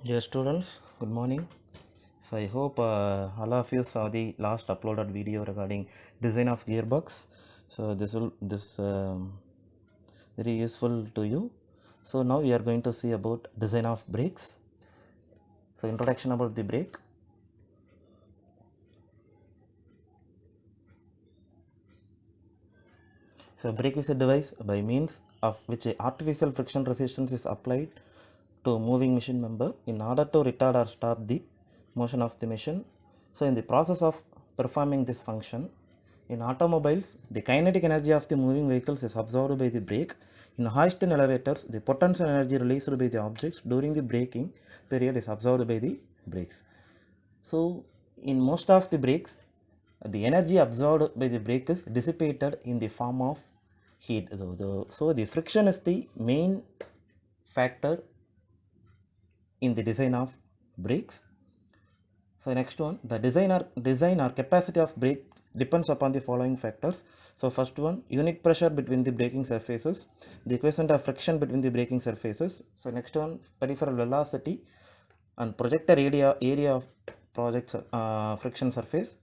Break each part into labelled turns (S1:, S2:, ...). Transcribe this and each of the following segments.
S1: Dear students, good morning. So I hope all of you saw the last uploaded video regarding design of gearbox. So this very useful to you. So now we are going to see about design of brakes. So introduction about the brake. So brake is a device by means of which a artificial friction resistance is applied to a moving machine member in order to retard or stop the motion of the machine. So in the process of performing this function, in automobiles, the kinetic energy of the moving vehicles is absorbed by the brake. In hoist and elevators, the potential energy released by the objects during the braking period is absorbed by the brakes. So in most of the brakes, the energy absorbed by the brake is dissipated in the form of heat. So the friction is the main factor in the design of brakes. So next one, the design or capacity of brake depends upon the following factors. So first one, unit pressure between the braking surfaces, the coefficient of friction between the braking surfaces. So next one, peripheral velocity and projector area of project friction surface,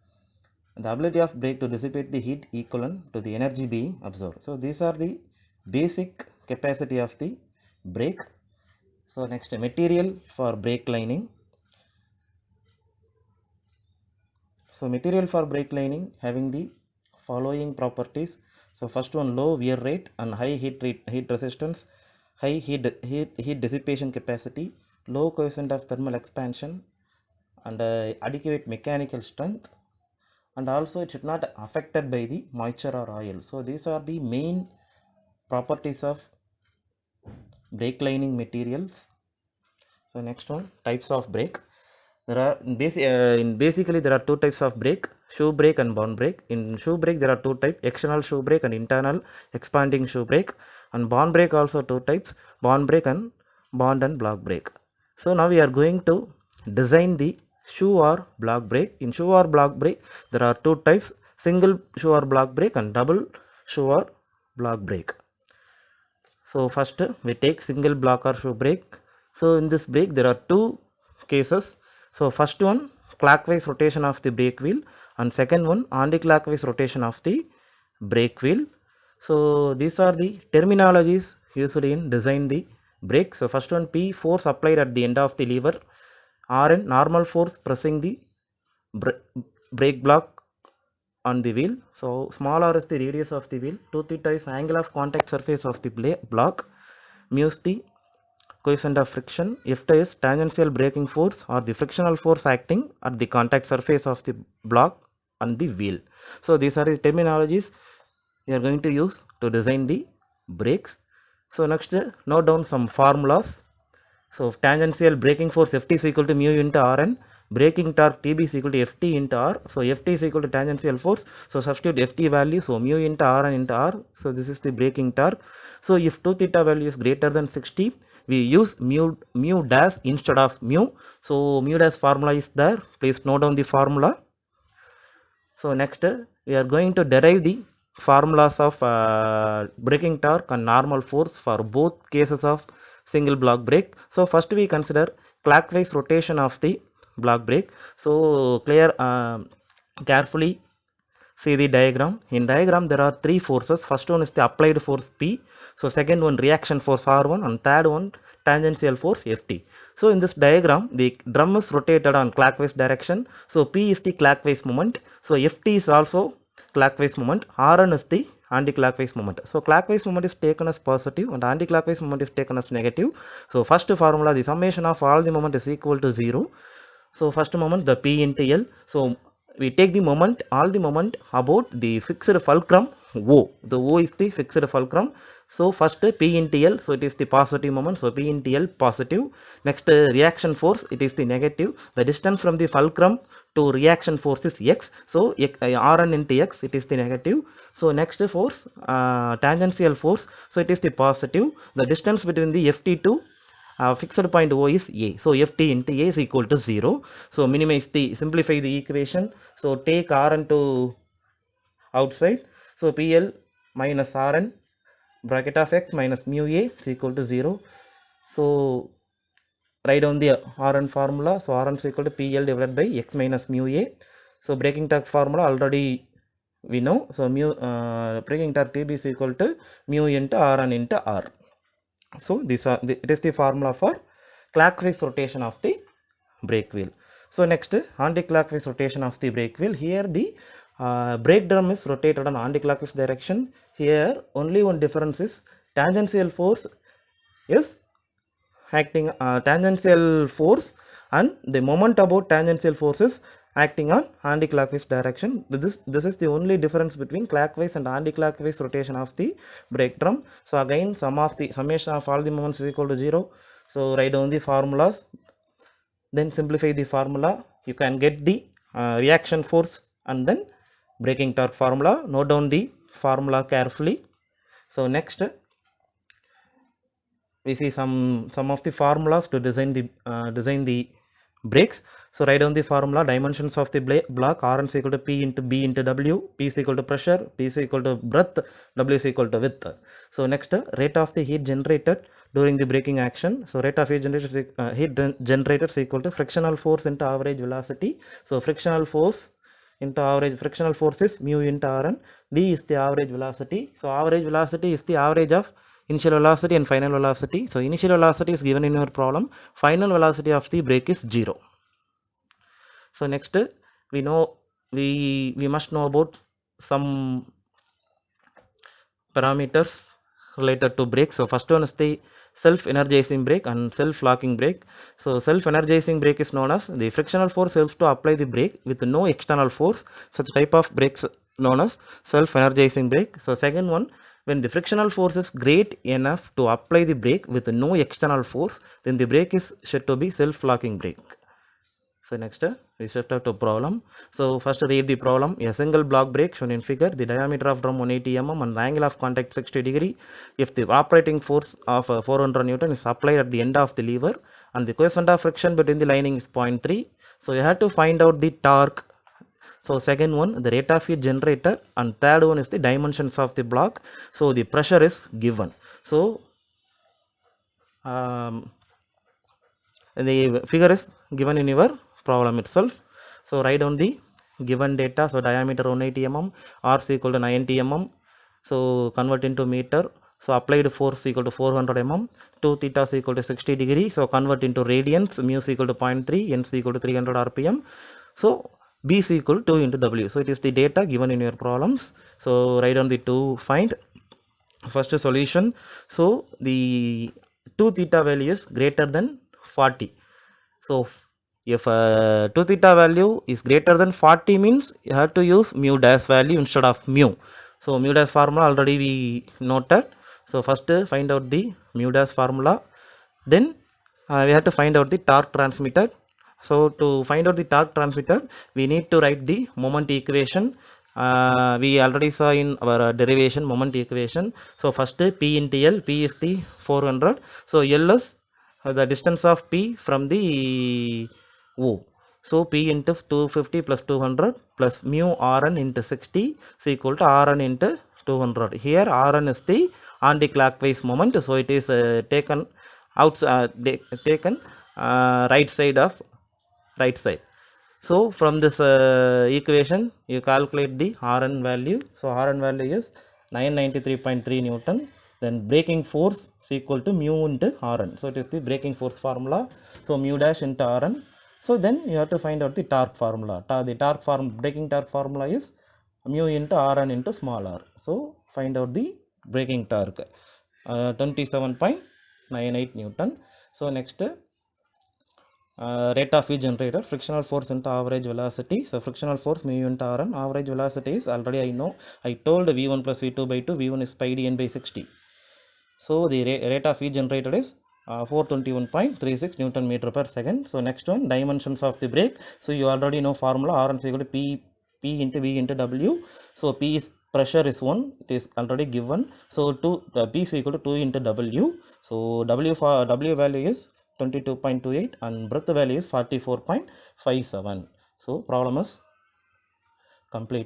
S1: the ability of brake to dissipate the heat equivalent to the energy being absorbed. So these are the basic capacity of the brake. So next, material for brake lining. So material for brake lining having the following properties. So first one, low wear rate and high heat resistance, high heat dissipation capacity, low coefficient of thermal expansion, and adequate mechanical strength, and also it should not affected by the moisture or oil. So these are the main properties of brake lining materials. So next one, types of brake. There are basically there are two types of brake: shoe brake and bond brake. In shoe brake there are two types: external shoe brake and internal expanding shoe brake. And bond brake also two types: bond brake and bond and block brake. So now we are going to design the shoe or block brake. In shoe or block brake there are two types: single shoe or block brake and double shoe or block brake. So first we take single block or shoe brake. So in this brake there are two cases. So first one, clockwise rotation of the brake wheel, and second one, anti-clockwise rotation of the brake wheel. So these are the terminologies used in design the brake. So first one, P, force applied at the end of the lever. RN, normal force pressing the brake block on the wheel. So small r is the radius of the wheel. 2 theta is angle of contact surface of the block. Mu is the coefficient of friction. F is tangential braking force or the frictional force acting at the contact surface of the block on the wheel. So these are the terminologies we are going to use to design the brakes. So next, note down some formulas. So tangential braking force Ft is equal to mu into Rn. Braking torque Tb is equal to Ft into R. So Ft is equal to tangential force. So substitute Ft value. So mu into Rn into R. So this is the braking torque. So if 2 theta value is greater than 60, we use mu dash instead of mu. So mu dash formula is there. Please note down the formula. So next we are going to derive the formulas of braking torque and normal force for both cases of single block brake. So first we consider clockwise rotation of the block brake. So carefully see the diagram. In diagram there are three forces. First one is the applied force P. So second one reaction force R1, and third one tangential force Ft. So in this diagram the drum is rotated on clockwise direction. So P is the clockwise moment. So Ft is also clockwise moment. Rn is the anti-clockwise moment. So clockwise moment is taken as positive and anti-clockwise moment is taken as negative. So first formula, the summation of all the moment is equal to 0. So first moment, the P into L. So we take the moment, all the moment about the fixed fulcrum O. The O is the fixed fulcrum. So first P into L, so it is the positive moment. So P into L positive. Next reaction force, it is the negative. The distance from the fulcrum to reaction force is X. So Rn into X, it is the negative. So next force, tangential force, so it is the positive. The distance between the Ft to fixed point O is A. So Ft into A is equal to 0. So simplify the equation. So take Rn to outside. So PL minus Rn bracket of X minus mu A is equal to 0. So write down the Rn formula. So Rn is equal to PL divided by x minus mu A. So breaking torque formula already we know. So breaking torque TB is equal to mu into Rn into R. So it is the formula for clockwise rotation of the brake wheel. So next, anti-clockwise rotation of the brake wheel. Here the brake drum is rotated on anti-clockwise direction. Here only one difference is tangential force is acting tangential force, and the moment about tangential force is acting on anti-clockwise direction. This is the only difference between clockwise and anti-clockwise rotation of the brake drum. So again, summation of all the moments is equal to 0. So write down the formulas, then simplify the formula. You can get the reaction force and then braking torque formula. Note down the formula carefully. So next, we see some of the formulas to design the brakes. So write down the formula. Dimensions of the block: Rn is equal to P into B into W. P is equal to pressure, P is equal to breadth, W is equal to width. So next, rate of the heat generated during the braking action. So rate of heat generated is equal to frictional force into average velocity. So frictional force is mu into Rn. V is the average velocity. So average velocity is the average of initial velocity and final velocity. So initial velocity is given in your problem. Final velocity of the brake is 0. So next, we must know about some parameters related to brake. So first one is the self-energizing brake and self-locking brake. So self-energizing brake is known as the frictional force helps to apply the brake with no external force. Such type of brakes known as self-energizing brake. So second one, when the frictional force is great enough to apply the brake with no external force, then the brake is said to be self-locking brake. So next, we shift out to problem. So first read the problem. A single block brake shown in figure. The diameter of drum 180 mm and the angle of contact 60 degree. If the operating force of 400 Newton is applied at the end of the lever and the coefficient of friction between the lining is 0.3. So you have to find out the torque. So second one, the rate of heat generated, and third one is the dimensions of the block. So the pressure is given. So the figure is given in your problem itself. So write down the given data. So diameter 180 mm, R is equal to 90 mm. So convert into meter. So applied force equal to 400 mm. 2 theta is equal to 60 degree. So convert into radians. Mu is equal to 0.3. N is equal to 300 rpm. So B is equal to 2 into W. So it is the data given in your problems. So write down the two find. First solution. So the 2 theta value is greater than 40. So if 2 theta value is greater than 40 means you have to use mu dash value instead of mu. So mu dash formula already we noted. So first find out the mu dash formula. Then we have to find out the torque transmitted. So to find out the torque transmitted, we need to write the moment equation. We already saw in our derivation moment equation. So first P into L. P is the 400. So L is the distance of P from the O. So P into 250 plus 200 plus mu Rn into 60 is equal to Rn into 200. Here Rn is the anti-clockwise moment. So it is taken right side of right side. So from this equation you calculate the Rn value. So Rn value is 993.3 Newton. Then braking force is equal to mu into Rn. So it is the braking force formula. So mu dash into Rn. So then you have to find out the torque formula. The braking torque formula is mu into Rn into small r. So find out the braking torque. 27.98 Newton. So next, rate of heat generated, frictional force into average velocity. So frictional force mu into Rn, average velocity is already I know. I told V1 plus V2 by 2, V1 is pi dn by 60. So the rate of heat generated is 421.36 Newton meter per second. So next one, dimensions of the brake. So you already know formula. Rn is equal to P into V into W. So P is pressure is 1. It is already given. So P is equal to 2 into W. So W value is 22.28 and breadth value is 44.57. So problem is complete.